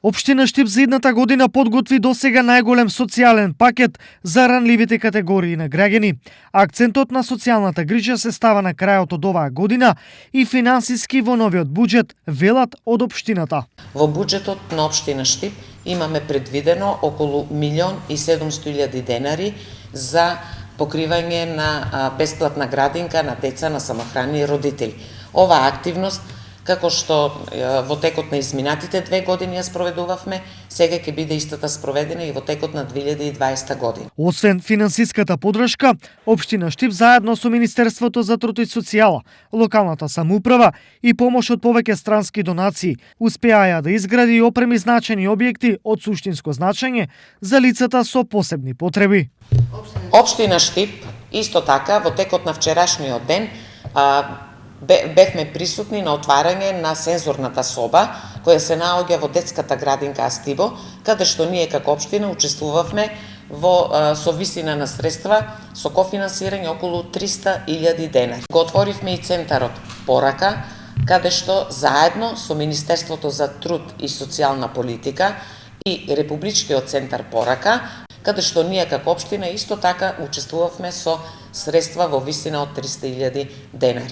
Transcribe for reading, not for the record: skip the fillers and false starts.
Општина Штип за едната година подготви досега најголем социјален пакет за ранливите категории на граѓани. Акцентот на социјалната грижа се става на крајот од оваа година и финансиски во новиот буџет, велат од општината. Во буџетот на општина Штип имаме предвидено околу 1.700.000 денари за покривање на бесплатна градинка на деца на самохрани родители. Оваа активност, како што во текот на изминатите 2 години ја спроведувавме, сега ќе биде истата спроведена и во текот на 2020 година. Освен финансиската поддршка, општина Штип заедно со Министерството за труд и социјала, локалната самоуправа и помош од повеќе странски донации успеаја да изгради и опреми значени објекти од суштинско значење за лицата со посебни потреби. Општина Штип исто така во текот на вчерашниот ден бевме присутни на отварање на сензорната соба, која се наоѓа во детската градинка Астибо, каде што ние како општина учествувавме со висина на средства со кофинансирање околу 300.000 денари. Го отворивме и центарот Порака, каде што заедно со Министерството за труд и социјална политика и Републичкиот центар Порака, каде што ние како општина исто така учествувавме со средства во висина од 300.000 денари.